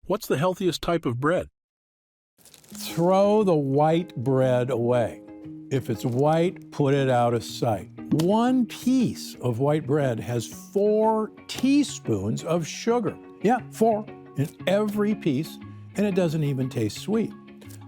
What's the healthiest type of bread? Throw the white bread away. If it's white, put it out of sight. One piece of white bread has 4 teaspoons of sugar. Yeah, 4 in every piece, and it doesn't even taste sweet.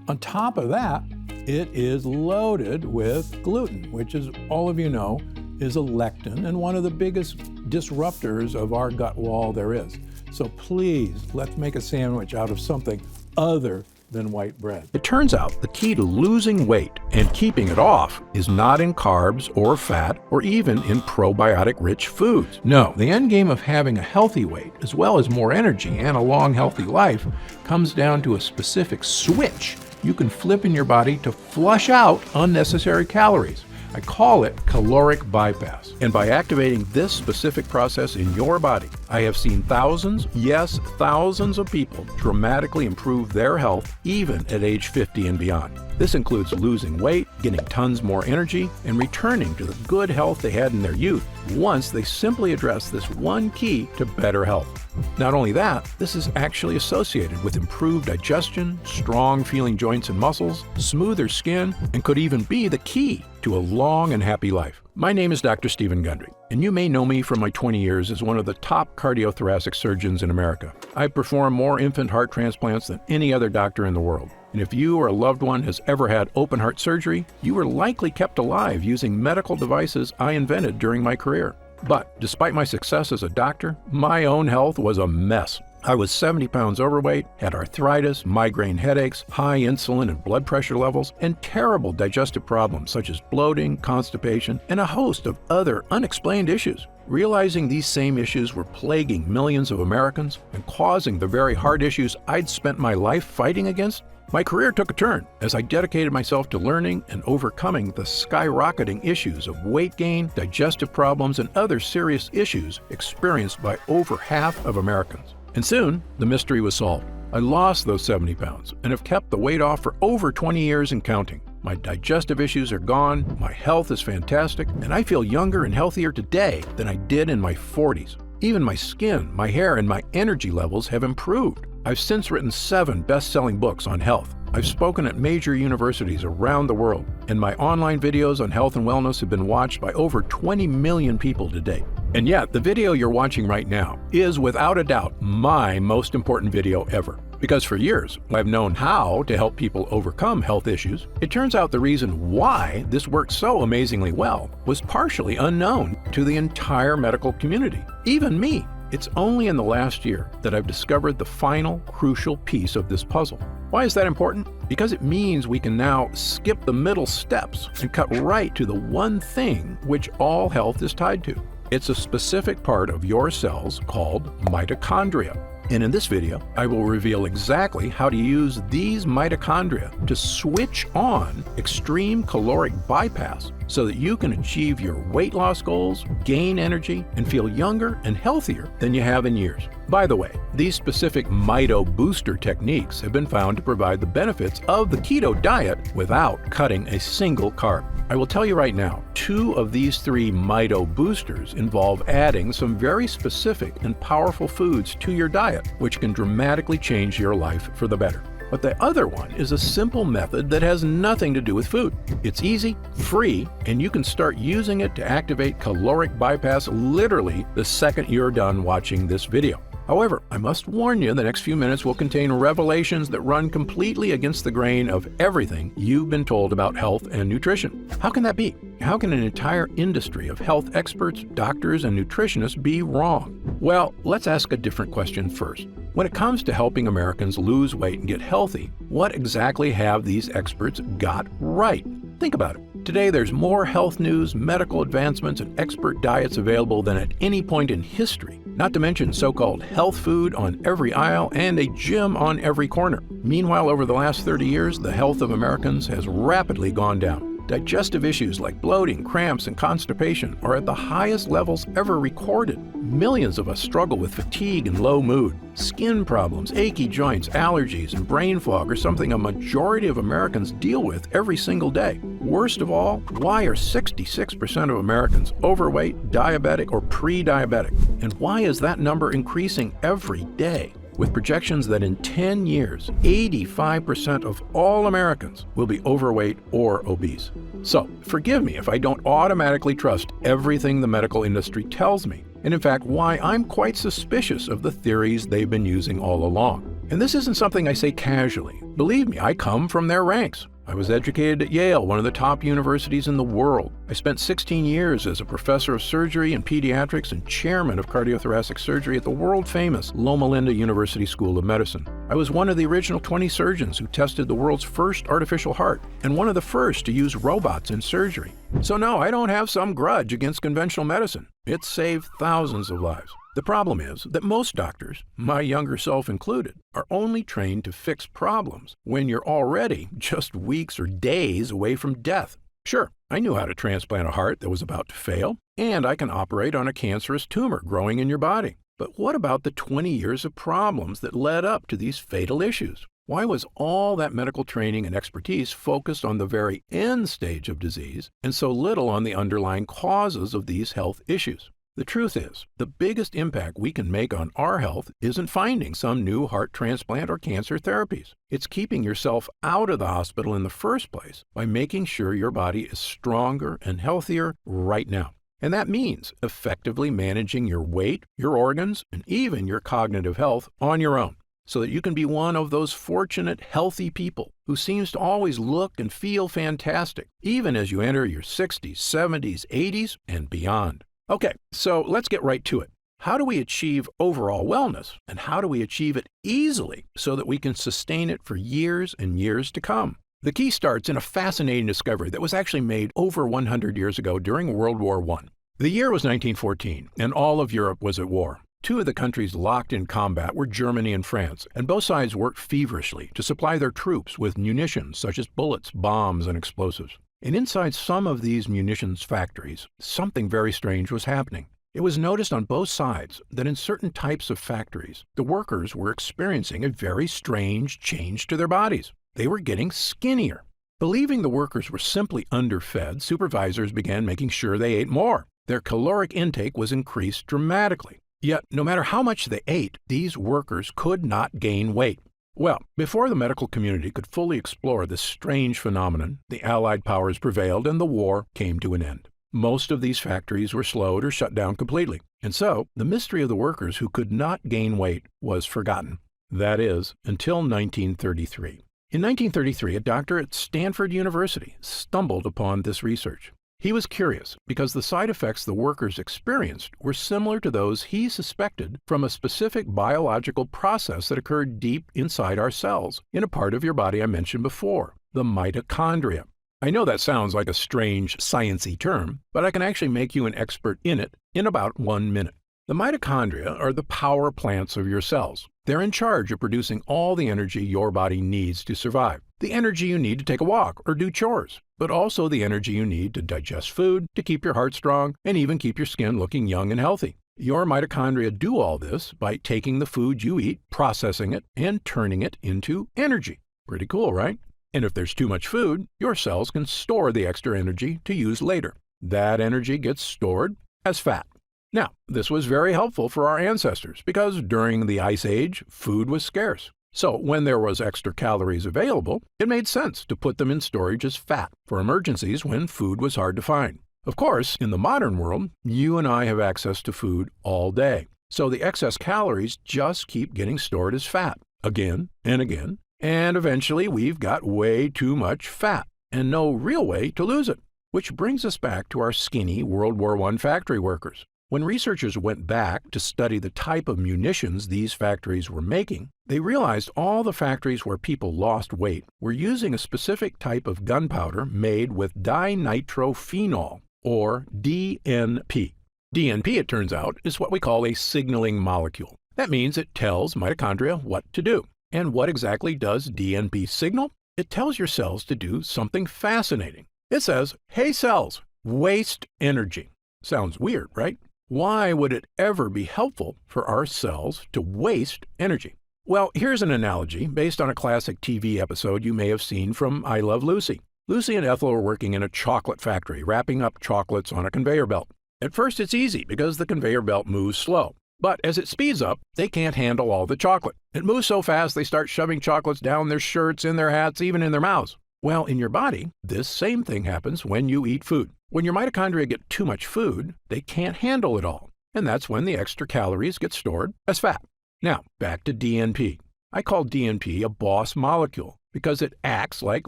On top of that, it is loaded with gluten, which, as all of you know, is a lectin and one of the biggest disruptors of our gut wall there is. So please, let's make a sandwich out of something other than white bread. It turns out the key to losing weight and keeping it off is not in carbs or fat or even in probiotic-rich foods. No, the end game of having a healthy weight, as well as more energy and a long, healthy life, comes down to a specific switch you can flip in your body to flush out unnecessary calories. I call it caloric bypass. And by activating this specific process in your body, I have seen thousands, yes, thousands of people dramatically improve their health even at age 50 and beyond. This includes losing weight, getting tons more energy, and returning to the good health they had in their youth once they simply address this one key to better health. Not only that, this is actually associated with improved digestion, strong feeling joints and muscles, smoother skin, and could even be the key to a long and happy life. My name is Dr. Stephen Gundry, and you may know me from my 20 years as one of the top cardiothoracic surgeons in America. I've performed more infant heart transplants than any other doctor in the world. And if you or a loved one has ever had open heart surgery, you were likely kept alive using medical devices I invented during my career. But despite my success as a doctor, my own health was a mess. I was 70 pounds overweight, had arthritis, migraine headaches, high insulin and blood pressure levels, and terrible digestive problems such as bloating, constipation, and a host of other unexplained issues. Realizing these same issues were plaguing millions of Americans and causing the very heart issues I'd spent my life fighting against, my career took a turn as I dedicated myself to learning and overcoming the skyrocketing issues of weight gain, digestive problems, and other serious issues experienced by over half of Americans. And soon, the mystery was solved. I lost those 70 pounds and have kept the weight off for over 20 years and counting. My digestive issues are gone, my health is fantastic, and I feel younger and healthier today than I did in my 40s. Even my skin, my hair, and my energy levels have improved. I've since written 7 best-selling books on health. I've spoken at major universities around the world, and my online videos on health and wellness have been watched by over 20 million people to date. And yet, the video you're watching right now is without a doubt my most important video ever. Because for years, I've known how to help people overcome health issues. It turns out the reason why this worked so amazingly well was partially unknown to the entire medical community, even me. It's only in the last year that I've discovered the final crucial piece of this puzzle. Why is that important? Because it means we can now skip the middle steps and cut right to the one thing which all health is tied to. It's a specific part of your cells called mitochondria. And in this video, I will reveal exactly how to use these mitochondria to switch on extreme caloric bypass so that you can achieve your weight loss goals, gain energy, and feel younger and healthier than you have in years. By the way, these specific mito booster techniques have been found to provide the benefits of the keto diet without cutting a single carb. I will tell you right now, 2 of these 3 mito boosters involve adding some very specific and powerful foods to your diet, which can dramatically change your life for the better. But the other one is a simple method that has nothing to do with food. It's easy, free, and you can start using it to activate caloric bypass literally the second you're done watching this video. However, I must warn you the next few minutes will contain revelations that run completely against the grain of everything you've been told about health and nutrition. How can that be? How can an entire industry of health experts, doctors, and nutritionists be wrong? Well, let's ask a different question first. When it comes to helping Americans lose weight and get healthy, what exactly have these experts got right? Think about it. Today, there's more health news, medical advancements, and expert diets available than at any point in history, not to mention so-called health food on every aisle and a gym on every corner. Meanwhile, over the last 30 years, the health of Americans has rapidly gone down. Digestive issues like bloating, cramps, and constipation are at the highest levels ever recorded. Millions of us struggle with fatigue and low mood. Skin problems, achy joints, allergies, and brain fog are something a majority of Americans deal with every single day. Worst of all, why are 66% of Americans overweight, diabetic, or pre-diabetic? And why is that number increasing every day? with projections that in 10 years, 85% of all Americans will be overweight or obese. So, forgive me if I don't automatically trust everything the medical industry tells me, and in fact, why I'm quite suspicious of the theories they've been using all along. And this isn't something I say casually. Believe me, I come from their ranks. I was educated at Yale, one of the top universities in the world. I spent 16 years as a professor of surgery and pediatrics and chairman of cardiothoracic surgery at the world-famous Loma Linda University School of Medicine. I was one of the original 20 surgeons who tested the world's first artificial heart and one of the first to use robots in surgery. So no, I don't have some grudge against conventional medicine. It's saved thousands of lives. The problem is that most doctors, my younger self included, are only trained to fix problems when you're already just weeks or days away from death. Sure, I knew how to transplant a heart that was about to fail, and I can operate on a cancerous tumor growing in your body. But what about the 20 years of problems that led up to these fatal issues? Why was all that medical training and expertise focused on the very end stage of disease and so little on the underlying causes of these health issues? The truth is, the biggest impact we can make on our health isn't finding some new heart transplant or cancer therapies. It's keeping yourself out of the hospital in the first place by making sure your body is stronger and healthier right now. And that means effectively managing your weight, your organs, and even your cognitive health on your own, so that you can be one of those fortunate, healthy people who seems to always look and feel fantastic, even as you enter your 60s, 70s, 80s, and beyond. Okay, so let's get right to it. How do we achieve overall wellness, and how do we achieve it easily so that we can sustain it for years and years to come? The key starts in a fascinating discovery that was actually made over 100 years ago during World War I. The year was 1914, and all of Europe was at war. Two of the countries locked in combat were Germany and France, and both sides worked feverishly to supply their troops with munitions such as bullets, bombs, and explosives. And inside some of these munitions factories, something very strange was happening. It was noticed on both sides that in certain types of factories, the workers were experiencing a very strange change to their bodies. They were getting skinnier. Believing the workers were simply underfed, supervisors began making sure they ate more. Their caloric intake was increased dramatically. Yet, no matter how much they ate, these workers could not gain weight. Well, before the medical community could fully explore this strange phenomenon, the Allied powers prevailed and the war came to an end. Most of these factories were slowed or shut down completely, and so the mystery of the workers who could not gain weight was forgotten. That is, until 1933. In 1933, a doctor at Stanford University stumbled upon this research. He was curious because the side effects the workers experienced were similar to those he suspected from a specific biological process that occurred deep inside our cells in a part of your body I mentioned before, the mitochondria. I know that sounds like a strange, science-y term, but I can actually make you an expert in it in about 1 minute. The mitochondria are the power plants of your cells. They're in charge of producing all the energy your body needs to survive. The energy you need to take a walk or do chores, but also the energy you need to digest food, to keep your heart strong, and even keep your skin looking young and healthy. Your mitochondria do all this by taking the food you eat, processing it, and turning it into energy. Pretty cool, right? And if there's too much food, your cells can store the extra energy to use later. That energy gets stored as fat. Now, this was very helpful for our ancestors because during the Ice Age, food was scarce. So when there was extra calories available, it made sense to put them in storage as fat for emergencies when food was hard to find. Of course, in the modern world, you and I have access to food all day. So the excess calories just keep getting stored as fat again and again. And eventually we've got way too much fat and no real way to lose it. Which brings us back to our skinny World War I factory workers. When researchers went back to study the type of munitions these factories were making, they realized all the factories where people lost weight were using a specific type of gunpowder made with dinitrophenol, or DNP. DNP, it turns out, is what we call a signaling molecule. That means it tells mitochondria what to do. And what exactly does DNP signal? It tells your cells to do something fascinating. It says, "Hey cells, waste energy." Sounds weird, right? Why would it ever be helpful for our cells to waste energy? Well, here's an analogy based on a classic TV episode you may have seen from I Love Lucy. Lucy and Ethel are working in a chocolate factory, wrapping up chocolates on a conveyor belt. At first, it's easy because the conveyor belt moves slow. But as it speeds up, they can't handle all the chocolate. It moves so fast they start shoving chocolates down their shirts, in their hats, even in their mouths. Well, in your body, this same thing happens when you eat food. When your mitochondria get too much food, they can't handle it all. And that's when the extra calories get stored as fat. Now, back to DNP. I call DNP a boss molecule because it acts like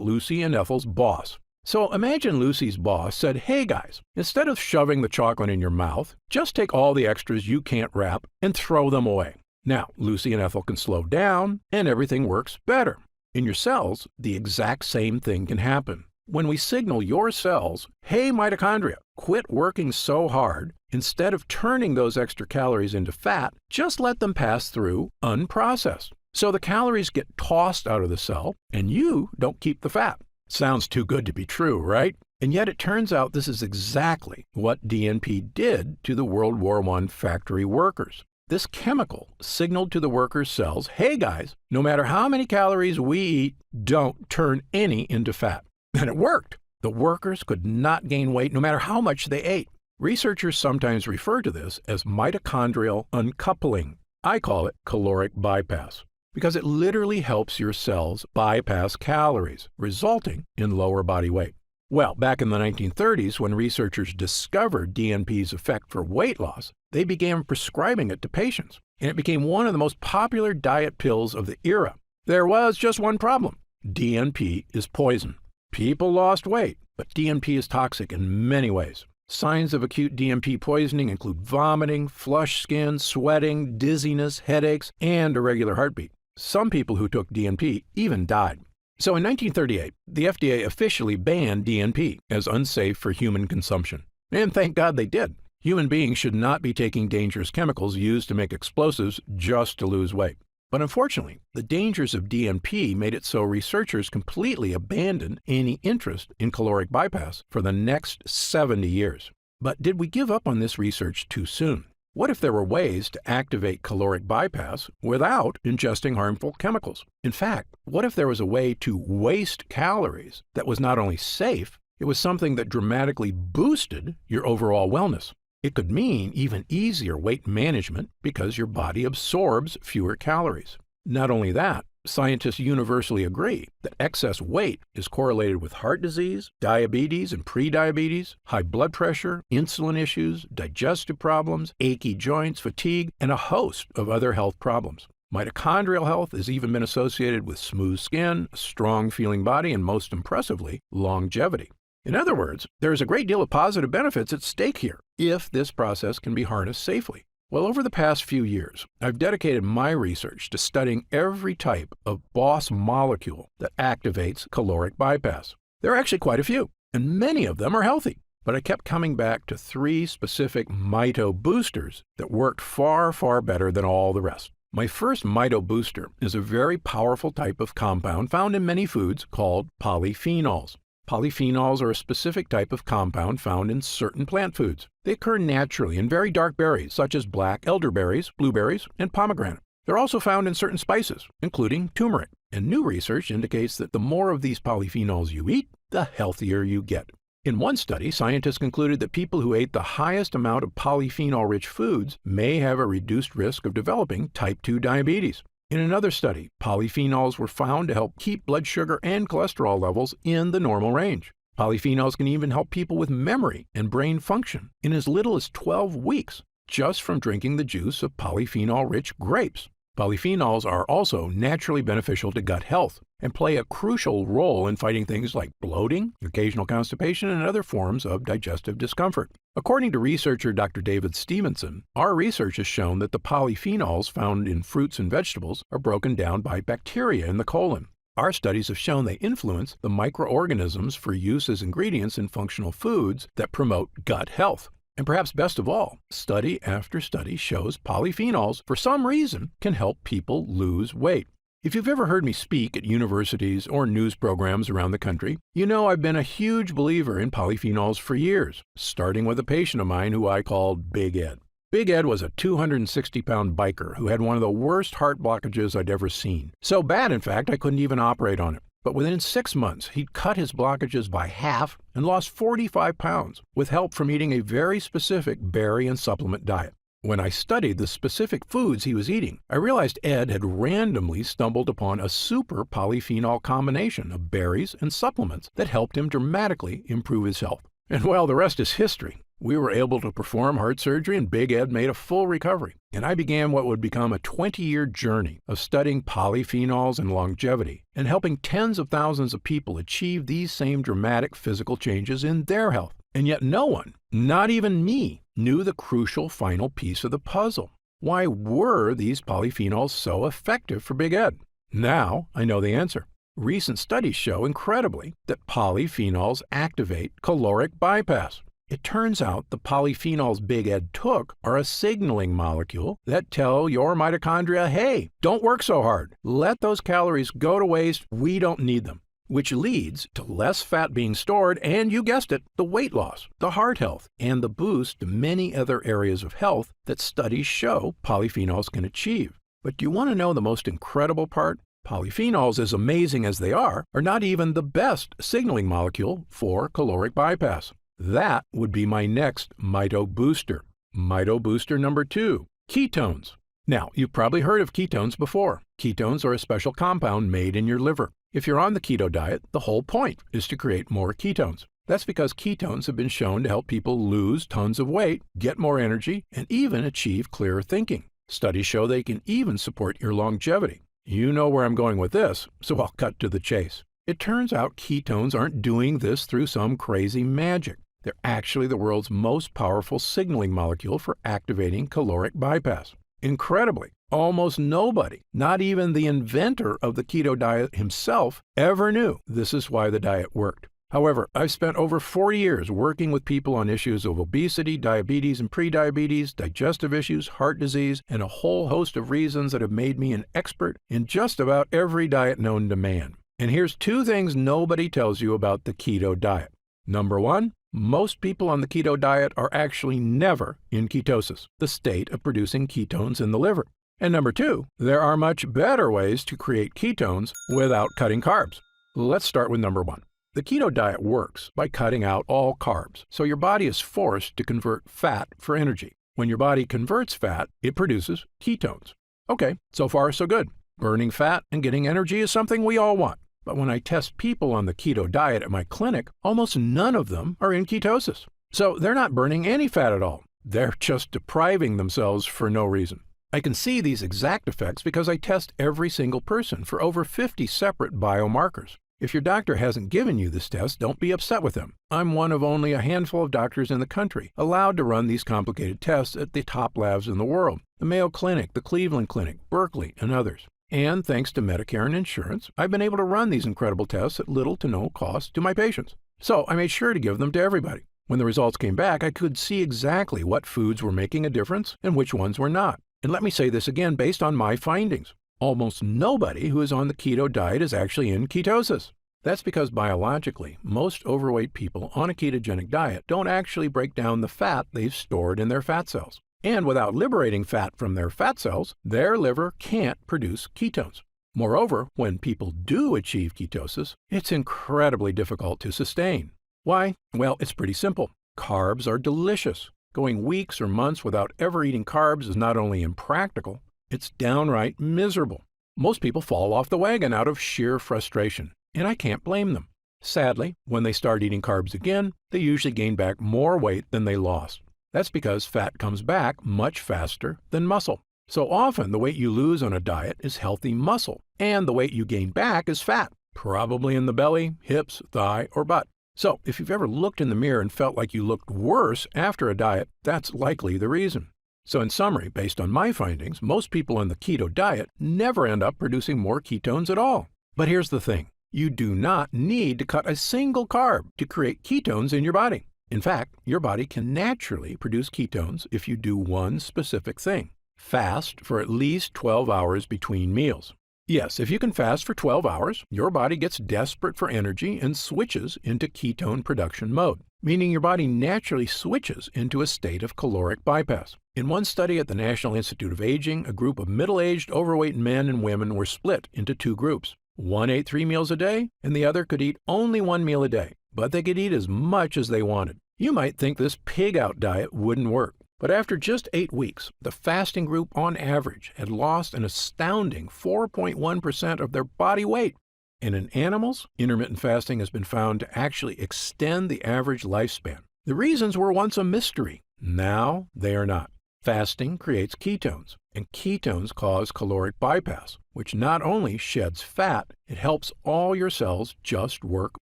Lucy and Ethel's boss. So imagine Lucy's boss said, "Hey guys, instead of shoving the chocolate in your mouth, just take all the extras you can't wrap and throw them away." Now, Lucy and Ethel can slow down and everything works better. In your cells, the exact same thing can happen. When we signal your cells, "Hey mitochondria, quit working so hard," instead of turning those extra calories into fat, just let them pass through unprocessed. So the calories get tossed out of the cell and you don't keep the fat. Sounds too good to be true, right? And yet it turns out this is exactly what DNP did to the World War I factory workers. This chemical signaled to the workers' cells, "Hey guys, no matter how many calories we eat, don't turn any into fat." And it worked. The workers could not gain weight no matter how much they ate. Researchers sometimes refer to this as mitochondrial uncoupling. I call it caloric bypass, because it literally helps your cells bypass calories, resulting in lower body weight. Well, back in the 1930s, when researchers discovered DNP's effect for weight loss, they began prescribing it to patients, and it became one of the most popular diet pills of the era. There was just one problem. DNP is poison. People lost weight, but DNP is toxic in many ways. Signs of acute DNP poisoning include vomiting, flushed skin, sweating, dizziness, headaches, and irregular heartbeat. Some people who took DNP even died. So in 1938, the FDA officially banned DNP as unsafe for human consumption. And thank God they did. Human beings should not be taking dangerous chemicals used to make explosives just to lose weight. But unfortunately, the dangers of DNP made it so researchers completely abandoned any interest in caloric bypass for the next 70 years. But did we give up on this research too soon? What if there were ways to activate caloric bypass without ingesting harmful chemicals? In fact, what if there was a way to waste calories that was not only safe, it was something that dramatically boosted your overall wellness? It could mean even easier weight management because your body absorbs fewer calories. Not only that, scientists universally agree that excess weight is correlated with heart disease, diabetes and prediabetes, high blood pressure, insulin issues, digestive problems, achy joints, fatigue, and a host of other health problems. Mitochondrial health has even been associated with smooth skin, a strong-feeling body, and most impressively, longevity. In other words, there is a great deal of positive benefits at stake here if this process can be harnessed safely. Well, over the past few years, I've dedicated my research to studying every type of boss molecule that activates caloric bypass. There are actually quite a few, and many of them are healthy. But I kept coming back to 3 specific mito boosters that worked far, far better than all the rest. My first mito booster is a very powerful type of compound found in many foods called polyphenols. Polyphenols are a specific type of compound found in certain plant foods. They occur naturally in very dark berries, such as black elderberries, blueberries, and pomegranate. They're also found in certain spices, including turmeric. And new research indicates that the more of these polyphenols you eat, the healthier you get. In one study, scientists concluded that people who ate the highest amount of polyphenol-rich foods may have a reduced risk of developing type 2 diabetes. In another study, polyphenols were found to help keep blood sugar and cholesterol levels in the normal range. Polyphenols can even help people with memory and brain function in as little as 12 weeks, just from drinking the juice of polyphenol-rich grapes. Polyphenols are also naturally beneficial to gut health and play a crucial role in fighting things like bloating, occasional constipation, and other forms of digestive discomfort. According to researcher Dr. David Stevenson, our research has shown that the polyphenols found in fruits and vegetables are broken down by bacteria in the colon. Our studies have shown they influence the microorganisms for use as ingredients in functional foods that promote gut health. And perhaps best of all, study after study shows polyphenols, for some reason, can help people lose weight. If you've ever heard me speak at universities or news programs around the country, you know I've been a huge believer in polyphenols for years, starting with a patient of mine who I called Big Ed. Big Ed was a 260-pound biker who had one of the worst heart blockages I'd ever seen. So bad, in fact, I couldn't even operate on it. But within 6 months, he'd cut his blockages by half and lost 45 pounds with help from eating a very specific berry and supplement diet. When I studied the specific foods he was eating, I realized Ed had randomly stumbled upon a super polyphenol combination of berries and supplements that helped him dramatically improve his health. And well, the rest is history. We were able to perform heart surgery and Big Ed made a full recovery. And I began what would become a 20-year journey of studying polyphenols and longevity and helping tens of thousands of people achieve these same dramatic physical changes in their health. And yet no one, not even me, knew the crucial final piece of the puzzle. Why were these polyphenols so effective for Big Ed? Now I know the answer. Recent studies show, incredibly, that polyphenols activate caloric bypass. It turns out the polyphenols Big Ed took are a signaling molecule that tell your mitochondria, hey, don't work so hard. Let those calories go to waste. We don't need them. Which leads to less fat being stored and, you guessed it, the weight loss, the heart health, and the boost to many other areas of health that studies show polyphenols can achieve. But do you want to know the most incredible part? Polyphenols, as amazing as they are not even the best signaling molecule for caloric bypass. That would be my next Mito booster. Mito booster number 2, ketones. Now, you've probably heard of ketones before. Ketones are a special compound made in your liver. If you're on the keto diet, the whole point is to create more ketones. That's because ketones have been shown to help people lose tons of weight, get more energy, and even achieve clearer thinking. Studies show they can even support your longevity. You know where I'm going with this, so I'll cut to the chase. It turns out ketones aren't doing this through some crazy magic. They're actually the world's most powerful signaling molecule for activating caloric bypass. Incredibly, almost nobody, not even the inventor of the keto diet himself, ever knew this is why the diet worked. However, I've spent over 40 years working with people on issues of obesity, diabetes and prediabetes, digestive issues, heart disease, and a whole host of reasons that have made me an expert in just about every diet known to man. And here's 2 things nobody tells you about the keto diet. Number 1, most people on the keto diet are actually never in ketosis, the state of producing ketones in the liver. And number 2, there are much better ways to create ketones without cutting carbs. Let's start with number 1. The keto diet works by cutting out all carbs, so your body is forced to convert fat for energy. When your body converts fat, it produces ketones. Okay, so far so good. Burning fat and getting energy is something we all want. But when I test people on the keto diet at my clinic, almost none of them are in ketosis. So they're not burning any fat at all. They're just depriving themselves for no reason. I can see these exact effects because I test every single person for over 50 separate biomarkers. If your doctor hasn't given you this test, don't be upset with them. I'm one of only a handful of doctors in the country allowed to run these complicated tests at the top labs in the world: the Mayo Clinic, the Cleveland Clinic, Berkeley, and others. And thanks to Medicare and insurance, I've been able to run these incredible tests at little to no cost to my patients. So I made sure to give them to everybody. When the results came back, I could see exactly what foods were making a difference and which ones were not. And let me say this again based on my findings. Almost nobody who is on the keto diet is actually in ketosis. That's because biologically, most overweight people on a ketogenic diet don't actually break down the fat they've stored in their fat cells. And without liberating fat from their fat cells, their liver can't produce ketones. Moreover, when people do achieve ketosis, it's incredibly difficult to sustain. Why? Well, it's pretty simple. Carbs are delicious. Going weeks or months without ever eating carbs is not only impractical, it's downright miserable. Most people fall off the wagon out of sheer frustration, and I can't blame them. Sadly, when they start eating carbs again, they usually gain back more weight than they lost. That's because fat comes back much faster than muscle. So often the weight you lose on a diet is healthy muscle, and the weight you gain back is fat, probably in the belly, hips, thigh, or butt. So if you've ever looked in the mirror and felt like you looked worse after a diet, that's likely the reason. So in summary, based on my findings, most people on the keto diet never end up producing more ketones at all. But here's the thing. You do not need to cut a single carb to create ketones in your body. In fact, your body can naturally produce ketones if you do one specific thing: fast for at least 12 hours between meals. Yes, if you can fast for 12 hours, your body gets desperate for energy and switches into ketone production mode, meaning your body naturally switches into a state of caloric bypass. In one study at the National Institute of Aging, a group of middle-aged overweight men and women were split into 2 groups. One ate 3 meals a day, and the other could eat only 1 meal a day, but they could eat as much as they wanted. You might think this pig-out diet wouldn't work, But after just 8 weeks, the fasting group on average had lost an astounding 4.1% of their body weight. And in animals, intermittent fasting has been found to actually extend the average lifespan. The reasons were once a mystery. Now they are not. Fasting creates ketones, and ketones cause caloric bypass, which not only sheds fat, it helps all your cells just work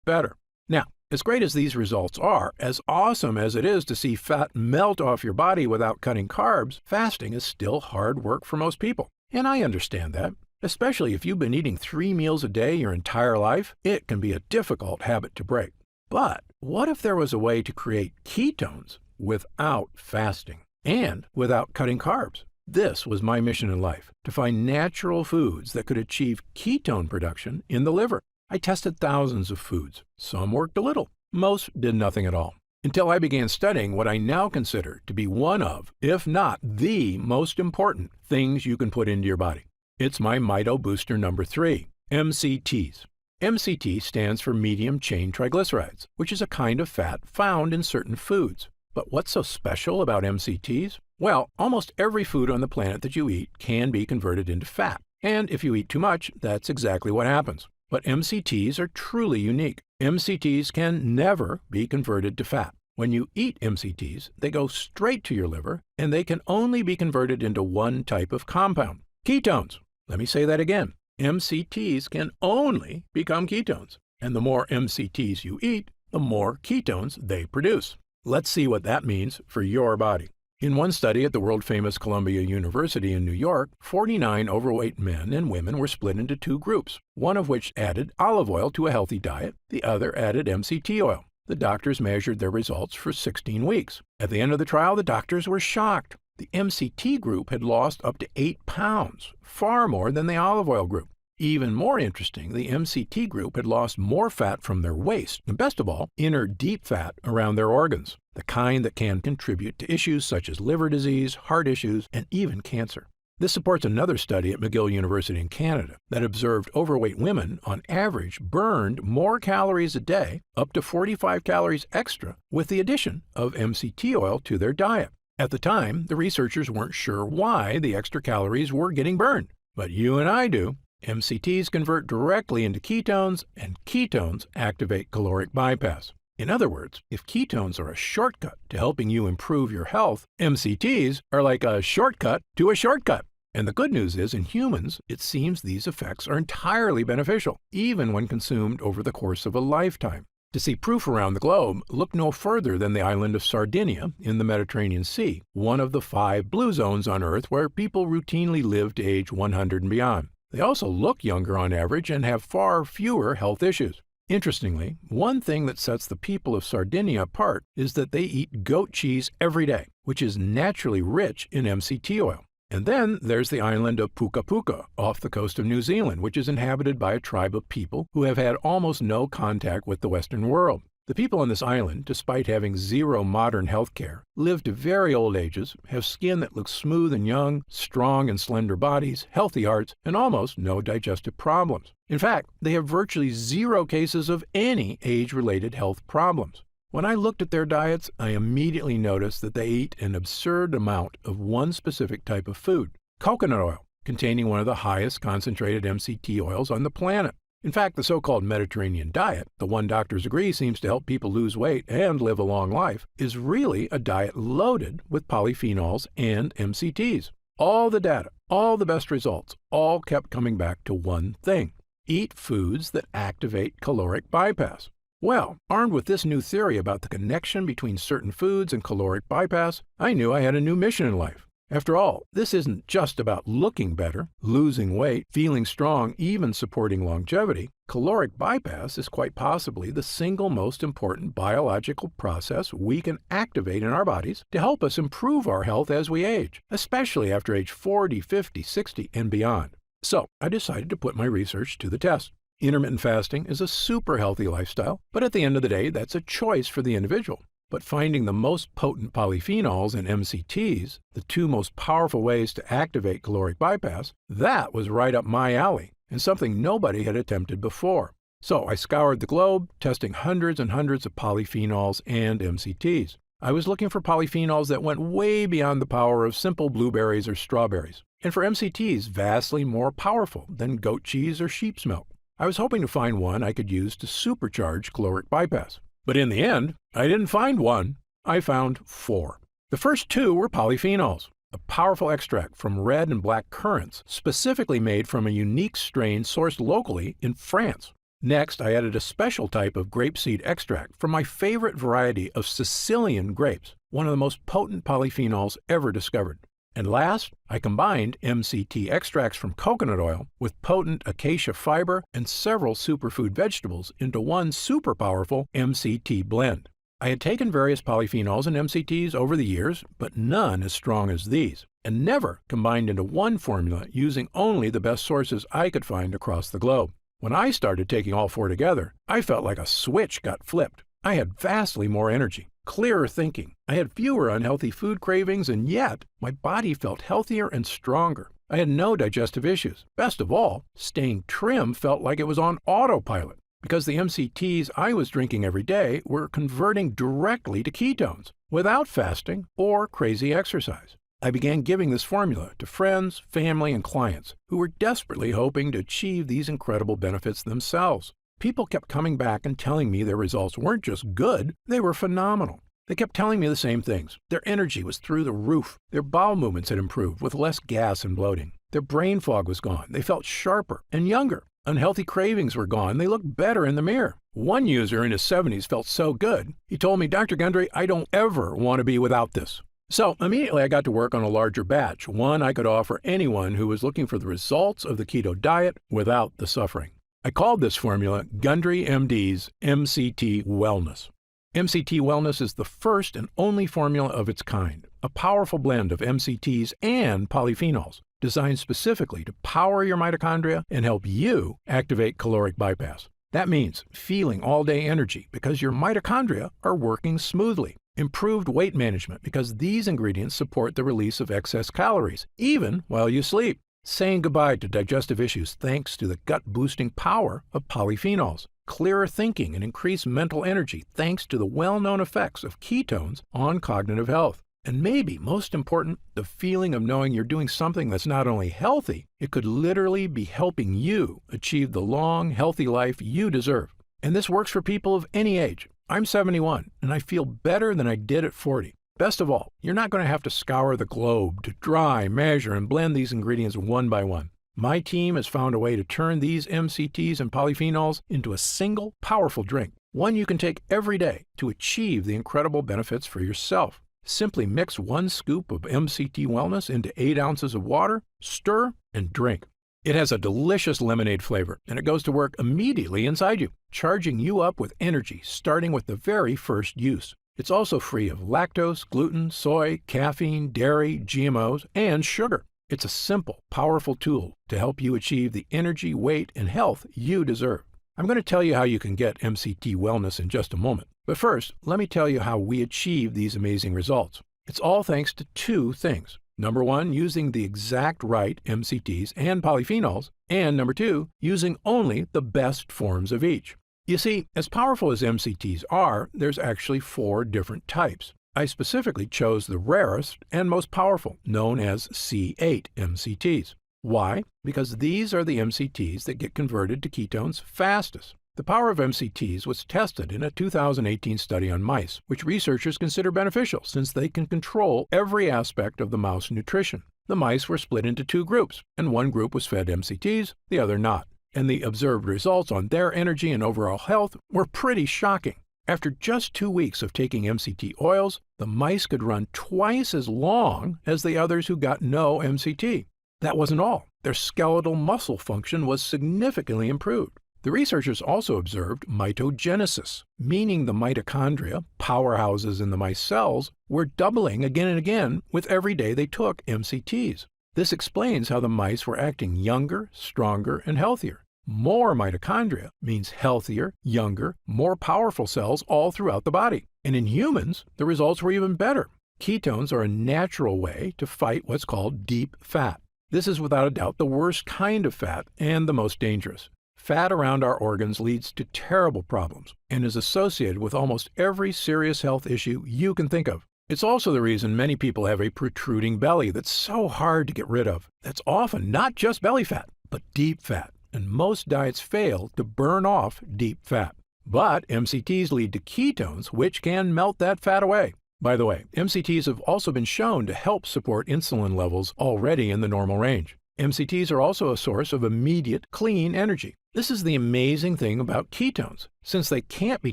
better. Now, as great as these results are, as awesome as it is to see fat melt off your body without cutting carbs, fasting is still hard work for most people. And I understand that. Especially if you've been eating 3 meals a day your entire life, it can be a difficult habit to break. But what if there was a way to create ketones without fasting and without cutting carbs? This was my mission in life, to find natural foods that could achieve ketone production in the liver. I tested thousands of foods. Some worked a little. Most did nothing at all. Until I began studying what I now consider to be one of, if not the most important things you can put into your body. It's my Mito Booster number 3, MCTs. MCT stands for medium chain triglycerides, which is a kind of fat found in certain foods. But what's so special about MCTs? Well, almost every food on the planet that you eat can be converted into fat. And if you eat too much, that's exactly what happens. But MCTs are truly unique. MCTs can never be converted to fat. When you eat MCTs, they go straight to your liver, and they can only be converted into one type of compound, ketones. Let me say that again. MCTs can only become ketones. And the more MCTs you eat, the more ketones they produce. Let's see what that means for your body. In one study at the world-famous Columbia University in New York, 49 overweight men and women were split into 2 groups, one of which added olive oil to a healthy diet, the other added MCT oil. The doctors measured their results for 16 weeks. At the end of the trial, the doctors were shocked. The MCT group had lost up to 8 pounds, far more than the olive oil group. Even more interesting, the MCT group had lost more fat from their waist, and best of all, inner deep fat around their organs, the kind that can contribute to issues such as liver disease, heart issues, and even cancer. This supports another study at McGill University in Canada that observed overweight women, on average, burned more calories a day, up to 45 calories extra, with the addition of MCT oil to their diet. At the time, the researchers weren't sure why the extra calories were getting burned, but you and I do. MCTs convert directly into ketones, and ketones activate caloric bypass. In other words, if ketones are a shortcut to helping you improve your health, MCTs are like a shortcut to a shortcut. And the good news is, in humans, it seems these effects are entirely beneficial, even when consumed over the course of a lifetime. To see proof around the globe, look no further than the island of Sardinia in the Mediterranean Sea, one of the 5 blue zones on Earth where people routinely live to age 100 and beyond. They also look younger on average and have far fewer health issues. Interestingly, one thing that sets the people of Sardinia apart is that they eat goat cheese every day, which is naturally rich in MCT oil. And then there's the island of Puka Puka off the coast of New Zealand, which is inhabited by a tribe of people who have had almost no contact with the Western world. The people on this island, despite having zero modern health care, live to very old ages, have skin that looks smooth and young, strong and slender bodies, healthy hearts, and almost no digestive problems. In fact, they have virtually 0 cases of any age-related health problems. When I looked at their diets, I immediately noticed that they eat an absurd amount of one specific type of food, coconut oil, containing one of the highest concentrated MCT oils on the planet. In fact, the so-called Mediterranean diet, the one doctors agree seems to help people lose weight and live a long life, is really a diet loaded with polyphenols and MCTs. All the data, all the best results, all kept coming back to one thing: eat foods that activate caloric bypass. Well, armed with this new theory about the connection between certain foods and caloric bypass, I knew I had a new mission in life. After all, this isn't just about looking better, losing weight, feeling strong, even supporting longevity. Caloric bypass is quite possibly the single most important biological process we can activate in our bodies to help us improve our health as we age, especially after age 40, 50, 60, and beyond. So I decided to put my research to the test. Intermittent fasting is a super healthy lifestyle, but at the end of the day, that's a choice for the individual. But finding the most potent polyphenols and MCTs, the 2 most powerful ways to activate caloric bypass, that was right up my alley, and something nobody had attempted before. So I scoured the globe, testing hundreds and hundreds of polyphenols and MCTs. I was looking for polyphenols that went way beyond the power of simple blueberries or strawberries, and for MCTs vastly more powerful than goat cheese or sheep's milk. I was hoping to find one I could use to supercharge caloric bypass. But in the end, I didn't find one. I found 4. The first 2 were polyphenols, a powerful extract from red and black currants specifically made from a unique strain sourced locally in France. Next, I added a special type of grapeseed extract from my favorite variety of Sicilian grapes, one of the most potent polyphenols ever discovered. And last, I combined MCT extracts from coconut oil with potent acacia fiber and several superfood vegetables into one super powerful MCT blend. I had taken various polyphenols and MCTs over the years, but none as strong as these, and never combined into one formula using only the best sources I could find across the globe. When I started taking all 4 together, I felt like a switch got flipped. I had vastly more energy, clearer thinking. I had fewer unhealthy food cravings, and yet my body felt healthier and stronger. I had no digestive issues. Best of all, staying trim felt like it was on autopilot, because the MCTs I was drinking every day were converting directly to ketones, without fasting or crazy exercise. I began giving this formula to friends, family, and clients who were desperately hoping to achieve these incredible benefits themselves. People kept coming back and telling me their results weren't just good, they were phenomenal. They kept telling me the same things. Their energy was through the roof. Their bowel movements had improved with less gas and bloating. Their brain fog was gone. They felt sharper and younger. Unhealthy cravings were gone. They looked better in the mirror. One user in his 70s felt so good, he told me, "Dr. Gundry, I don't ever want to be without this." So immediately I got to work on a larger batch, one I could offer anyone who was looking for the results of the keto diet without the suffering. I called this formula Gundry MD's MCT Wellness. MCT Wellness is the first and only formula of its kind, a powerful blend of MCTs and polyphenols, designed specifically to power your mitochondria and help you activate caloric bypass. That means feeling all-day energy because your mitochondria are working smoothly. Improved weight management because these ingredients support the release of excess calories, even while you sleep. Saying goodbye to digestive issues thanks to the gut-boosting power of polyphenols. Clearer thinking and increased mental energy thanks to the well-known effects of ketones on cognitive health. And maybe most important, the feeling of knowing you're doing something that's not only healthy, it could literally be helping you achieve the long, healthy life you deserve. And this works for people of any age. I'm 71, and I feel better than I did at 40. Best of all, you're not going to have to scour the globe to dry, measure, and blend these ingredients one by one. My team has found a way to turn these MCTs and polyphenols into a single, powerful drink, one you can take every day to achieve the incredible benefits for yourself. Simply mix 1 scoop of MCT Wellness into 8 ounces of water, stir, and drink. It has a delicious lemonade flavor, and it goes to work immediately inside you, charging you up with energy starting with the very first use. It's also free of lactose, gluten, soy, caffeine, dairy, GMOs, and sugar. It's a simple, powerful tool to help you achieve the energy, weight, and health you deserve. I'm going to tell you how you can get MCT Wellness in just a moment. But first, let me tell you how we achieve these amazing results. It's all thanks to 2 things. Number 1, using the exact right MCTs and polyphenols, and number 2, using only the best forms of each. You see, as powerful as MCTs are, there's actually 4 different types. I specifically chose the rarest and most powerful, known as C8 MCTs. Why? Because these are the MCTs that get converted to ketones fastest. The power of MCTs was tested in a 2018 study on mice, which researchers consider beneficial since they can control every aspect of the mouse nutrition. The mice were split into 2 groups, and one group was fed MCTs, the other not. And the observed results on their energy and overall health were pretty shocking. After just 2 weeks of taking MCT oils, the mice could run twice as long as the others who got no MCT. That wasn't all. Their skeletal muscle function was significantly improved. The researchers also observed mitogenesis, meaning the mitochondria, powerhouses in the mice cells, were doubling again and again with every day they took MCTs. This explains how the mice were acting younger, stronger, and healthier. More mitochondria means healthier, younger, more powerful cells all throughout the body. And in humans, the results were even better. Ketones are a natural way to fight what's called deep fat. This is without a doubt the worst kind of fat and the most dangerous. Fat around our organs leads to terrible problems and is associated with almost every serious health issue you can think of. It's also the reason many people have a protruding belly that's so hard to get rid of. That's often not just belly fat, but deep fat, and most diets fail to burn off deep fat. But MCTs lead to ketones, which can melt that fat away. By the way, MCTs have also been shown to help support insulin levels already in the normal range. MCTs are also a source of immediate, clean energy. This is the amazing thing about ketones. Since they can't be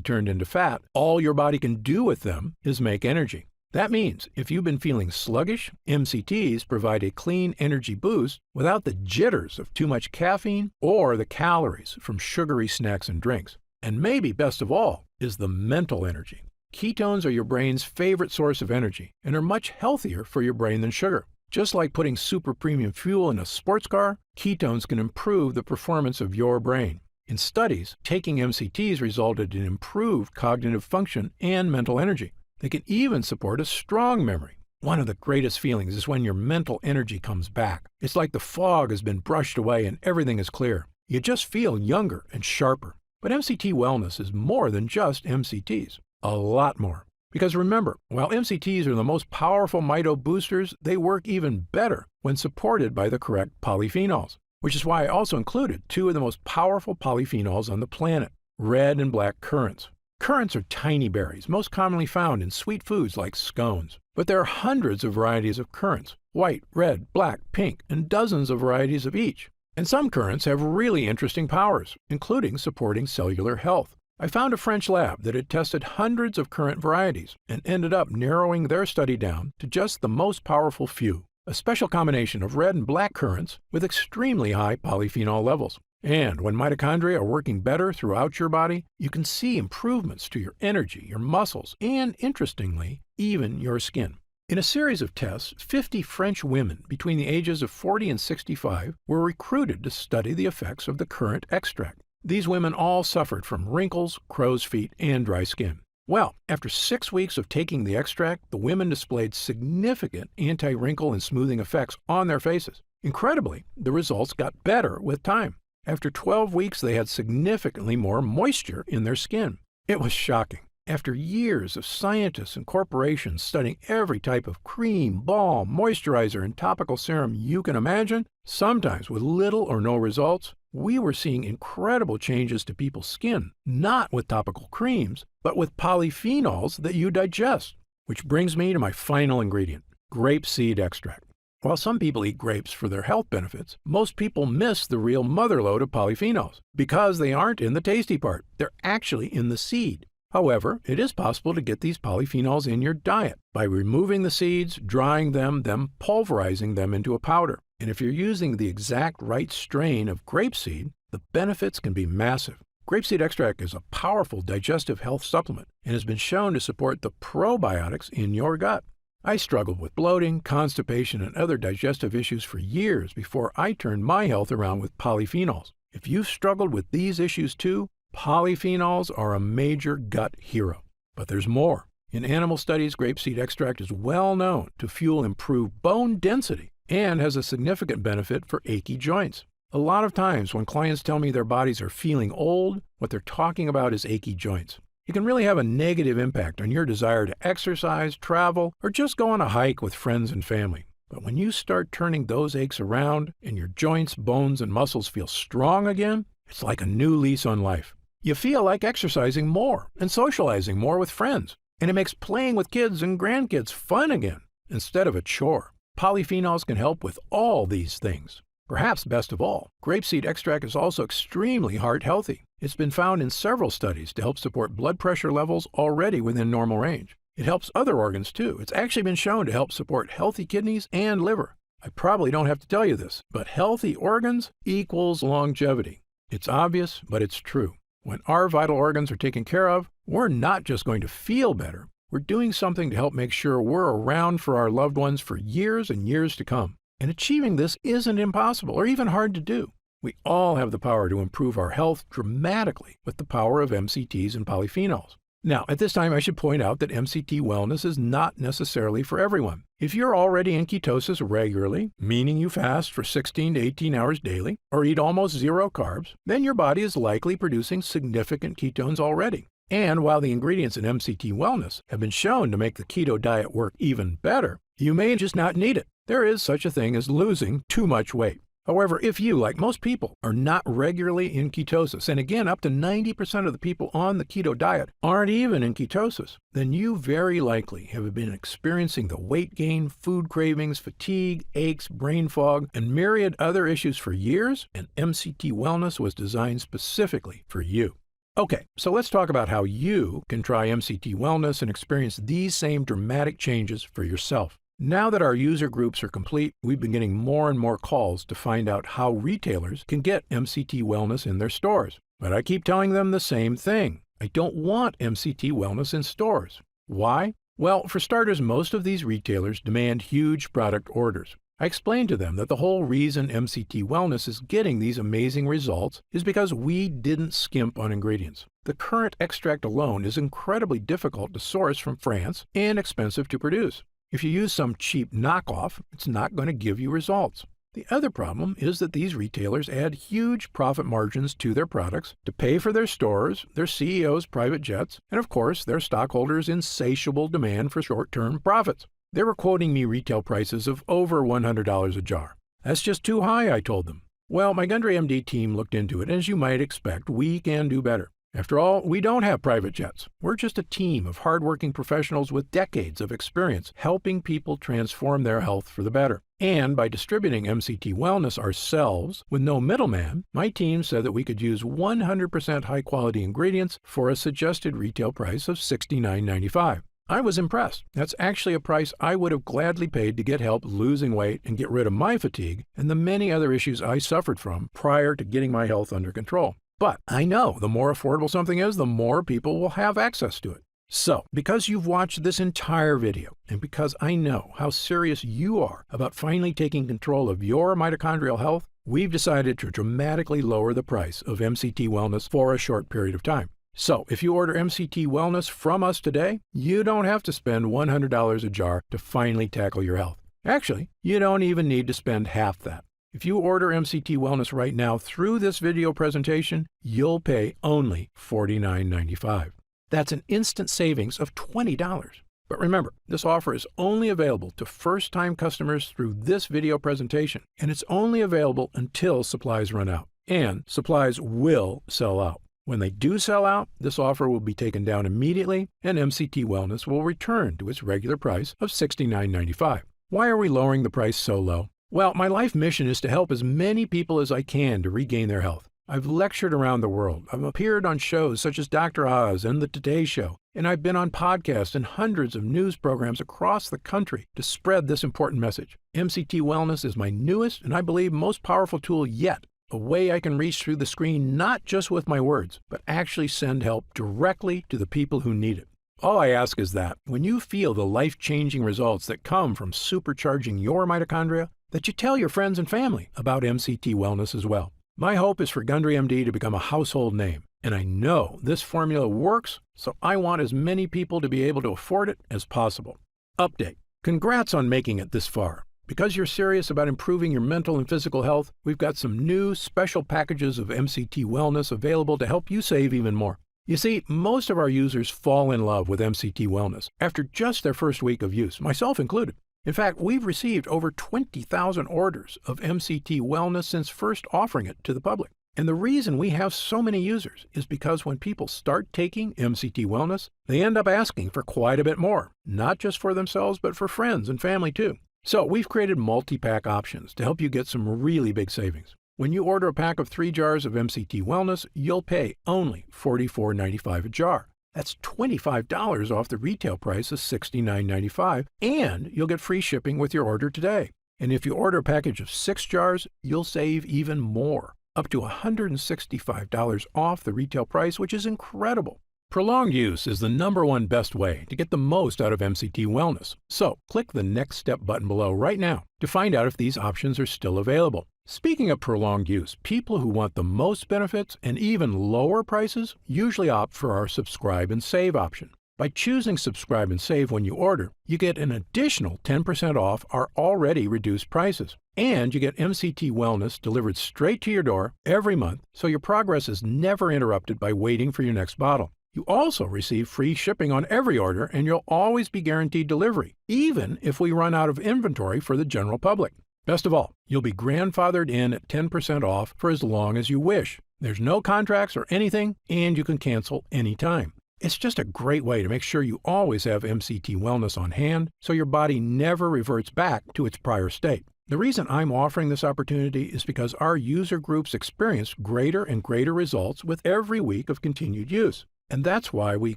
turned into fat, all your body can do with them is make energy. That means if you've been feeling sluggish, MCTs provide a clean energy boost without the jitters of too much caffeine or the calories from sugary snacks and drinks. And maybe best of all is the mental energy. Ketones are your brain's favorite source of energy and are much healthier for your brain than sugar. Just like putting super premium fuel in a sports car, ketones can improve the performance of your brain. In studies, taking MCTs resulted in improved cognitive function and mental energy. They can even support a strong memory. One of the greatest feelings is when your mental energy comes back. It's like the fog has been brushed away and everything is clear. You just feel younger and sharper. But MCT wellness is more than just MCTs. A lot more. Because remember, while MCTs are the most powerful mito boosters, they work even better when supported by the correct polyphenols, which is why I also included two of the most powerful polyphenols on the planet, red and black currants. Currants are tiny berries, most commonly found in sweet foods like scones. But there are hundreds of varieties of currants, white, red, black, pink, and dozens of varieties of each. And some currants have really interesting powers, including supporting cellular health. I found a French lab that had tested hundreds of currant varieties and ended up narrowing their study down to just the most powerful few, a special combination of red and black currants with extremely high polyphenol levels. And when mitochondria are working better throughout your body, you can see improvements to your energy, your muscles, and, interestingly, even your skin. In a series of tests, 50 French women between the ages of 40 and 65 were recruited to study the effects of the currant extract. These women all suffered from wrinkles, crow's feet, and dry skin. Well, after 6 weeks of taking the extract, the women displayed significant anti-wrinkle and smoothing effects on their faces. Incredibly, the results got better with time. After 12 weeks, they had significantly more moisture in their skin. It was shocking. After years of scientists and corporations studying every type of cream, balm, moisturizer, and topical serum you can imagine, sometimes with little or no results, we were seeing incredible changes to people's skin, not with topical creams, but with polyphenols that you digest. Which brings me to my final ingredient, grapeseed extract. While some people eat grapes for their health benefits, most people miss the real motherlode of polyphenols because they aren't in the tasty part. They're actually in the seed. However, it is possible to get these polyphenols in your diet by removing the seeds, drying them, then pulverizing them into a powder. And if you're using the exact right strain of grapeseed, the benefits can be massive. Grapeseed extract is a powerful digestive health supplement and has been shown to support the probiotics in your gut. I struggled with bloating, constipation, and other digestive issues for years before I turned my health around with polyphenols. If you've struggled with these issues too, polyphenols are a major gut hero. But there's more. In animal studies, grapeseed extract is well known to fuel improved bone density and has a significant benefit for achy joints. A lot of times when clients tell me their bodies are feeling old, what they're talking about is achy joints. It can really have a negative impact on your desire to exercise, travel, or just go on a hike with friends and family. But when you start turning those aches around and your joints, bones, and muscles feel strong again, it's like a new lease on life. You feel like exercising more and socializing more with friends, and it makes playing with kids and grandkids fun again instead of a chore. Polyphenols can help with all these things. Perhaps best of all, grapeseed extract is also extremely heart healthy. It's been found in several studies to help support blood pressure levels already within normal range. It helps other organs too. It's actually been shown to help support healthy kidneys and liver. I probably don't have to tell you this, but healthy organs equals longevity. It's obvious, but it's true. When our vital organs are taken care of, we're not just going to feel better. We're doing something to help make sure we're around for our loved ones for years and years to come. And achieving this isn't impossible or even hard to do. We all have the power to improve our health dramatically with the power of MCTs and polyphenols. Now, at this time, I should point out that MCT wellness is not necessarily for everyone. If you're already in ketosis regularly, meaning you fast for 16 to 18 hours daily, or eat almost zero carbs, then your body is likely producing significant ketones already. And while the ingredients in MCT wellness have been shown to make the keto diet work even better, you may just not need it. There is such a thing as losing too much weight. However, if you, like most people, are not regularly in ketosis, and again, up to 90% of the people on the keto diet aren't even in ketosis, then you very likely have been experiencing the weight gain, food cravings, fatigue, aches, brain fog, and myriad other issues for years, and MCT Wellness was designed specifically for you. Okay, so let's talk about how you can try MCT Wellness and experience these same dramatic changes for yourself. Now that our user groups are complete, we've been getting more and more calls to find out how retailers can get MCT Wellness in their stores. But I keep telling them the same thing. I don't want MCT Wellness in stores. Why? Well, for starters, most of these retailers demand huge product orders. I explained to them that the whole reason MCT Wellness is getting these amazing results is because we didn't skimp on ingredients. The current extract alone is incredibly difficult to source from France and expensive to produce. If you use some cheap knockoff, it's not going to give you results. The other problem is that these retailers add huge profit margins to their products to pay for their stores, their CEOs' private jets, and of course, their stockholders' insatiable demand for short-term profits. They were quoting me retail prices of over $100 a jar. That's just too high, I told them. Well, my Gundry MD team looked into it, and as you might expect, we can do better. After all, we don't have private jets. We're just a team of hardworking professionals with decades of experience helping people transform their health for the better. And by distributing MCT Wellness ourselves with no middleman, my team said that we could use 100% high-quality ingredients for a suggested retail price of $69.95. I was impressed. That's actually a price I would have gladly paid to get help losing weight and get rid of my fatigue and the many other issues I suffered from prior to getting my health under control. But I know the more affordable something is, the more people will have access to it. So, because you've watched this entire video, and because I know how serious you are about finally taking control of your mitochondrial health, we've decided to dramatically lower the price of MCT Wellness for a short period of time. So, if you order MCT Wellness from us today, you don't have to spend $100 a jar to finally tackle your health. Actually, you don't even need to spend half that. If you order MCT Wellness right now through this video presentation, you'll pay only $49.95. That's an instant savings of $20. But remember, this offer is only available to first-time customers through this video presentation, and it's only available until supplies run out. And supplies will sell out. When they do sell out, this offer will be taken down immediately, and MCT Wellness will return to its regular price of $69.95. Why are we lowering the price so low? Well, my life mission is to help as many people as I can to regain their health. I've lectured around the world. I've appeared on shows such as Dr. Oz and The Today Show, and I've been on podcasts and hundreds of news programs across the country to spread this important message. MCT Wellness is my newest and I believe most powerful tool yet, a way I can reach through the screen not just with my words, but actually send help directly to the people who need it. All I ask is that, when you feel the life-changing results that come from supercharging your mitochondria, that you tell your friends and family about MCT Wellness as well. My hope is for Gundry MD to become a household name, and I know this formula works, so I want as many people to be able to afford it as possible. Update. Congrats on making it this far. Because you're serious about improving your mental and physical health, we've got some new special packages of MCT Wellness available to help you save even more. You see, most of our users fall in love with MCT Wellness after just their first week of use, myself included. In fact, we've received over 20,000 orders of MCT Wellness since first offering it to the public. And the reason we have so many users is because when people start taking MCT Wellness, they end up asking for quite a bit more, not just for themselves, but for friends and family too. So we've created multi-pack options to help you get some really big savings. When you order a pack of 3 jars of MCT Wellness, you'll pay only $44.95 a jar. That's $25 off the retail price of $69.95, and you'll get free shipping with your order today. And if you order a package of 6 jars, you'll save even more, up to $165 off the retail price, which is incredible. Prolonged use is the #1 best way to get the most out of MCT Wellness. So click the Next Step button below right now to find out if these options are still available. Speaking of prolonged use, people who want the most benefits and even lower prices usually opt for our subscribe and save option. By choosing subscribe and save when you order, you get an additional 10% off our already reduced prices. And you get MCT Wellness delivered straight to your door every month, so your progress is never interrupted by waiting for your next bottle. You also receive free shipping on every order, and you'll always be guaranteed delivery, even if we run out of inventory for the general public. Best of all, you'll be grandfathered in at 10% off for as long as you wish. There's no contracts or anything, and you can cancel anytime. It's just a great way to make sure you always have MCT Wellness on hand, so your body never reverts back to its prior state. The reason I'm offering this opportunity is because our user groups experience greater and greater results with every week of continued use. And that's why we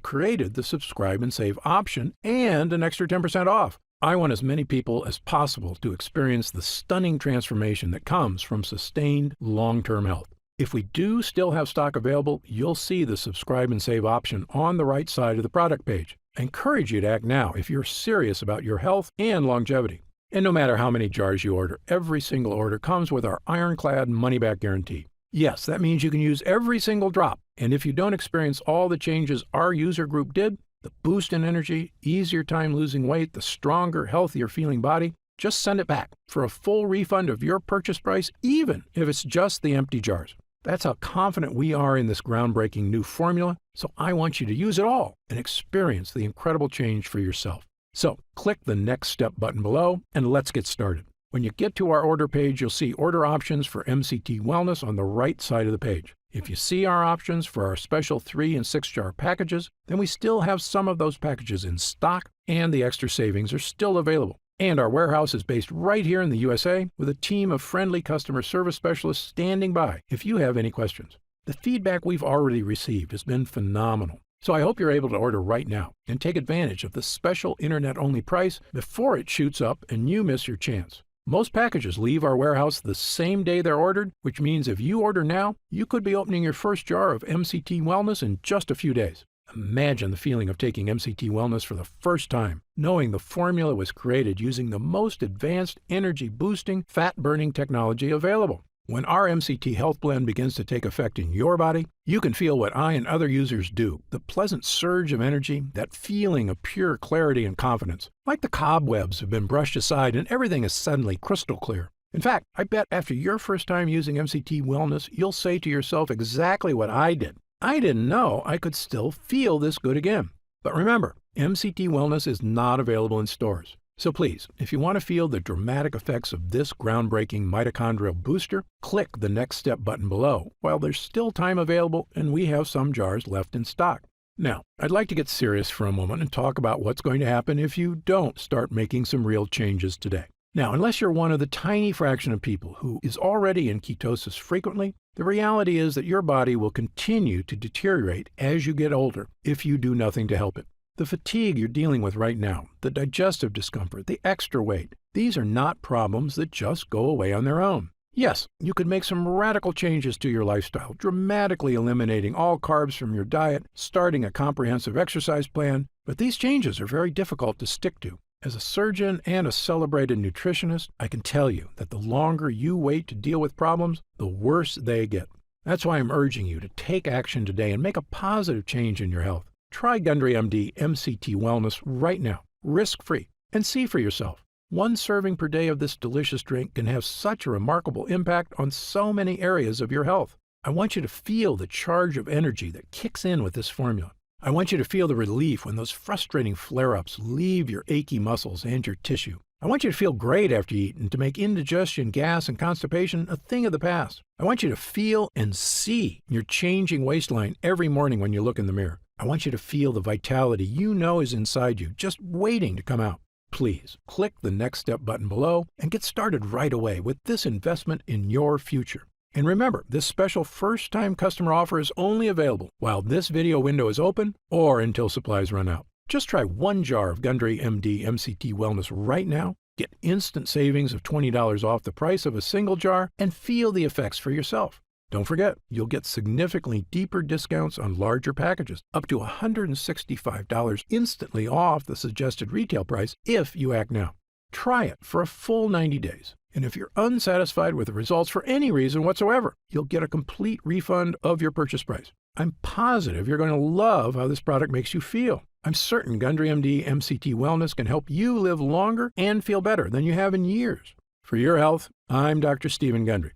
created the subscribe and save option and an extra 10% off. I want as many people as possible to experience the stunning transformation that comes from sustained long-term health. If we do still have stock available, you'll see the subscribe and save option on the right side of the product page. I encourage you to act now if you're serious about your health and longevity. And no matter how many jars you order, every single order comes with our ironclad money-back guarantee. Yes, that means you can use every single drop. And if you don't experience all the changes our user group did, the boost in energy, easier time losing weight, the stronger, healthier feeling body, just send it back for a full refund of your purchase price, even if it's just the empty jars. That's how confident we are in this groundbreaking new formula, so I want you to use it all and experience the incredible change for yourself. So click the Next Step button below and let's get started. When you get to our order page, you'll see order options for MCT Wellness on the right side of the page. If you see our options for our special 3- and 6-jar packages, then we still have some of those packages in stock and the extra savings are still available. And our warehouse is based right here in the USA with a team of friendly customer service specialists standing by if you have any questions. The feedback we've already received has been phenomenal. So I hope you're able to order right now and take advantage of the special internet-only price before it shoots up and you miss your chance. Most packages leave our warehouse the same day they're ordered, which means if you order now, you could be opening your first jar of MCT Wellness in just a few days. Imagine the feeling of taking MCT Wellness for the first time, knowing the formula was created using the most advanced energy-boosting, fat-burning technology available. When our MCT Health Blend begins to take effect in your body, you can feel what I and other users do, the pleasant surge of energy, that feeling of pure clarity and confidence, like the cobwebs have been brushed aside and everything is suddenly crystal clear. In fact, I bet after your first time using MCT Wellness, you'll say to yourself exactly what I did. I didn't know I could still feel this good again. But remember, MCT Wellness is not available in stores. So please, if you want to feel the dramatic effects of this groundbreaking mitochondrial booster, click the Next Step button below while there's still time available and we have some jars left in stock. Now, I'd like to get serious for a moment and talk about what's going to happen if you don't start making some real changes today. Now, unless you're one of the tiny fraction of people who is already in ketosis frequently, the reality is that your body will continue to deteriorate as you get older if you do nothing to help it. The fatigue you're dealing with right now, the digestive discomfort, the extra weight, these are not problems that just go away on their own. Yes, you could make some radical changes to your lifestyle, dramatically eliminating all carbs from your diet, starting a comprehensive exercise plan, but these changes are very difficult to stick to. As a surgeon and a celebrated nutritionist, I can tell you that the longer you wait to deal with problems, the worse they get. That's why I'm urging you to take action today and make a positive change in your health. Try Gundry MD MCT Wellness right now, risk-free, and see for yourself. One serving per day of this delicious drink can have such a remarkable impact on so many areas of your health. I want you to feel the charge of energy that kicks in with this formula. I want you to feel the relief when those frustrating flare-ups leave your achy muscles and your tissue. I want you to feel great after you eat and to make indigestion, gas, and constipation a thing of the past. I want you to feel and see your changing waistline every morning when you look in the mirror. I want you to feel the vitality you know is inside you, just waiting to come out. Please click the Next Step button below and get started right away with this investment in your future. And remember, this special first-time customer offer is only available while this video window is open or until supplies run out. Just try one jar of Gundry MD MCT Wellness right now, get instant savings of $20 off the price of a single jar, and feel the effects for yourself. Don't forget, you'll get significantly deeper discounts on larger packages, up to $165 instantly off the suggested retail price if you act now. Try it for a full 90 days. And if you're unsatisfied with the results for any reason whatsoever, you'll get a complete refund of your purchase price. I'm positive you're going to love how this product makes you feel. I'm certain Gundry MD MCT Wellness can help you live longer and feel better than you have in years. For your health, I'm Dr. Stephen Gundry.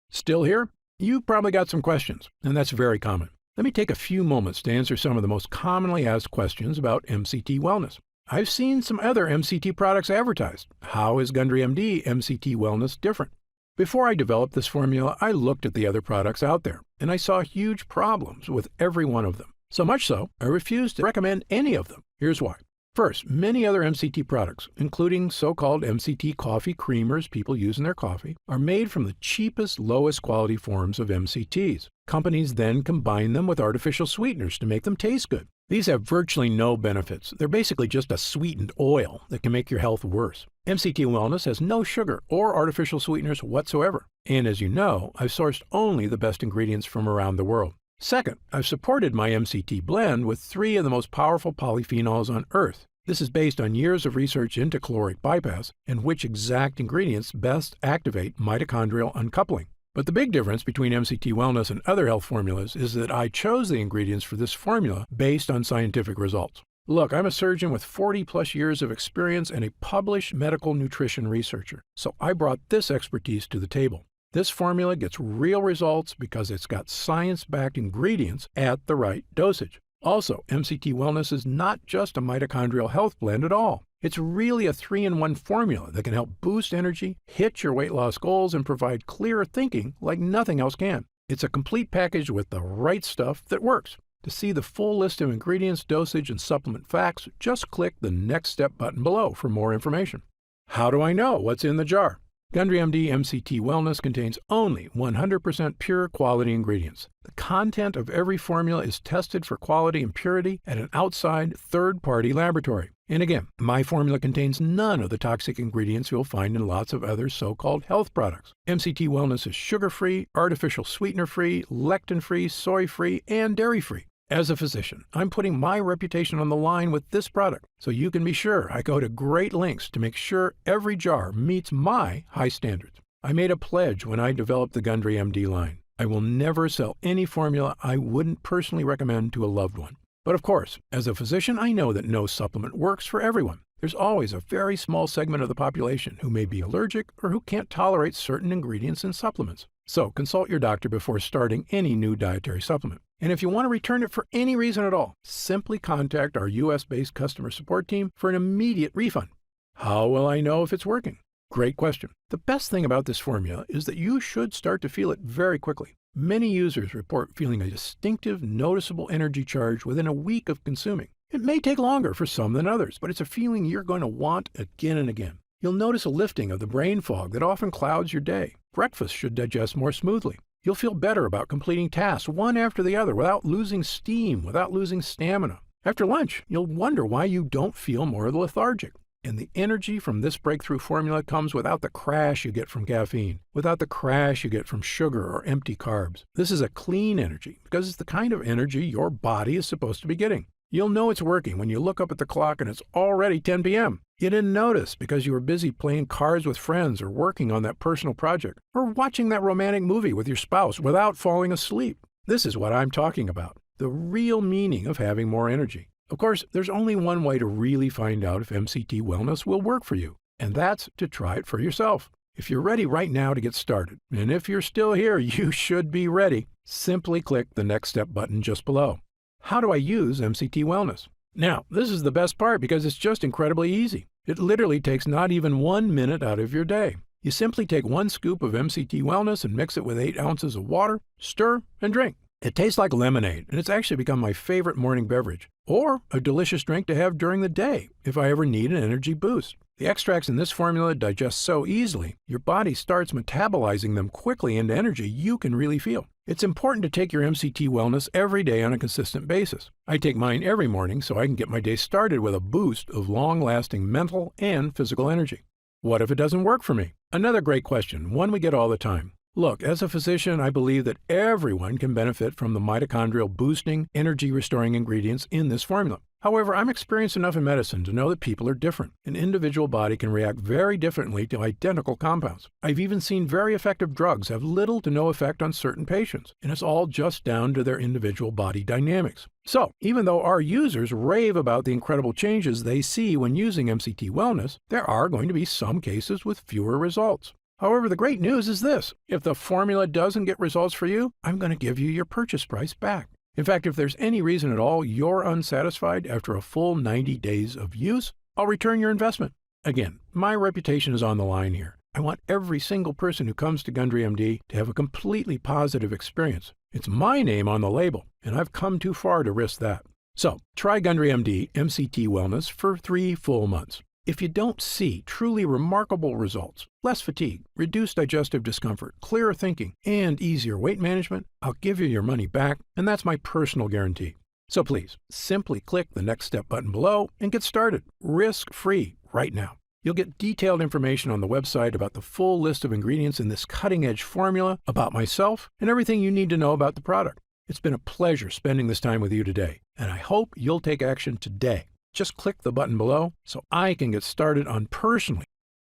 Still here? You've probably got some questions, and that's very common. Let me take a few moments to answer some of the most commonly asked questions about MCT Wellness. I've seen some other MCT products advertised. How is Gundry MD MCT Wellness different? Before I developed this formula, I looked at the other products out there, and I saw huge problems with every one of them. So much so, I refused to recommend any of them. Here's why. First, many other MCT products, including so-called MCT coffee creamers people use in their coffee, are made from the cheapest, lowest quality forms of MCTs. Companies then combine them with artificial sweeteners to make them taste good. These have virtually no benefits. They're basically just a sweetened oil that can make your health worse. MCT Wellness has no sugar or artificial sweeteners whatsoever. And as you know, I've sourced only the best ingredients from around the world. Second, I've supported my MCT blend with 3 of the most powerful polyphenols on Earth. This is based on years of research into caloric bypass and which exact ingredients best activate mitochondrial uncoupling. But the big difference between MCT Wellness and other health formulas is that I chose the ingredients for this formula based on scientific results. Look, I'm a surgeon with 40-plus years of experience and a published medical nutrition researcher, so I brought this expertise to the table. This formula gets real results because it's got science-backed ingredients at the right dosage. Also, MCT Wellness is not just a mitochondrial health blend at all. It's really a 3-in-1 formula that can help boost energy, hit your weight loss goals, and provide clearer thinking like nothing else can. It's a complete package with the right stuff that works. To see the full list of ingredients, dosage, and supplement facts, just click the Next Step button below for more information. How do I know what's in the jar? Gundry MD MCT Wellness contains only 100% pure quality ingredients. The content of every formula is tested for quality and purity at an outside third-party laboratory. And again, my formula contains none of the toxic ingredients you'll find in lots of other so-called health products. MCT Wellness is sugar-free, artificial sweetener-free, lectin-free, soy-free, and dairy-free. As a physician, I'm putting my reputation on the line with this product, so you can be sure I go to great lengths to make sure every jar meets my high standards. I made a pledge when I developed the Gundry MD line. I will never sell any formula I wouldn't personally recommend to a loved one. But of course, as a physician, I know that no supplement works for everyone. There's always a very small segment of the population who may be allergic or who can't tolerate certain ingredients in supplements. So consult your doctor before starting any new dietary supplement. And if you want to return it for any reason at all, simply contact our U.S.-based customer support team for an immediate refund. How will I know if it's working? Great question. The best thing about this formula is that you should start to feel it very quickly. Many users report feeling a distinctive, noticeable energy charge within a week of consuming. It may take longer for some than others, but it's a feeling you're going to want again and again. You'll notice a lifting of the brain fog that often clouds your day. Breakfast should digest more smoothly. You'll feel better about completing tasks one after the other without losing steam, without losing stamina. After lunch, you'll wonder why you don't feel more lethargic. And the energy from this breakthrough formula comes without the crash you get from caffeine, without the crash you get from sugar or empty carbs. This is a clean energy because it's the kind of energy your body is supposed to be getting. You'll know it's working when you look up at the clock and it's already 10 p.m. You didn't notice because you were busy playing cards with friends or working on that personal project or watching that romantic movie with your spouse without falling asleep. This is what I'm talking about, the real meaning of having more energy. Of course, there's only one way to really find out if MCT Wellness will work for you, and that's to try it for yourself. If you're ready right now to get started, and if you're still here, you should be ready, simply click the Next Step button just below. How do I use MCT Wellness? Now, this is the best part because it's just incredibly easy. It literally takes not even 1 minute out of your day. You simply take 1 scoop of MCT Wellness and mix it with 8 ounces of water, stir, and drink. It tastes like lemonade, and it's actually become my favorite morning beverage, or a delicious drink to have during the day if I ever need an energy boost. The extracts in this formula digest so easily, your body starts metabolizing them quickly into energy you can really feel. It's important to take your MCT Wellness every day on a consistent basis. I take mine every morning so I can get my day started with a boost of long-lasting mental and physical energy. What if it doesn't work for me? Another great question, one we get all the time. Look, as a physician, I believe that everyone can benefit from the mitochondrial boosting, energy restoring ingredients in this formula. However, I'm experienced enough in medicine to know that people are different. An individual body can react very differently to identical compounds. I've even seen very effective drugs have little to no effect on certain patients, and it's all just down to their individual body dynamics. So, even though our users rave about the incredible changes they see when using MCT Wellness, there are going to be some cases with fewer results. However, the great news is this: if the formula doesn't get results for you, I'm going to give you your purchase price back. In fact, if there's any reason at all you're unsatisfied after a full 90 days of use, I'll return your investment. Again, my reputation is on the line here. I want every single person who comes to Gundry MD to have a completely positive experience. It's my name on the label, and I've come too far to risk that. So, try Gundry MD MCT Wellness for 3 full months. If you don't see truly remarkable results, less fatigue, reduced digestive discomfort, clearer thinking, and easier weight management, I'll give you your money back, and that's my personal guarantee. So please, simply click the Next Step button below and get started, risk-free, right now. You'll get detailed information on the website about the full list of ingredients in this cutting-edge formula, about myself, and everything you need to know about the product. It's been a pleasure spending this time with you today, and I hope you'll take action today. Just click the button below so I can get started on personally.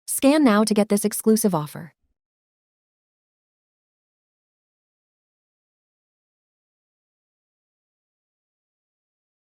Scan now to get this exclusive offer.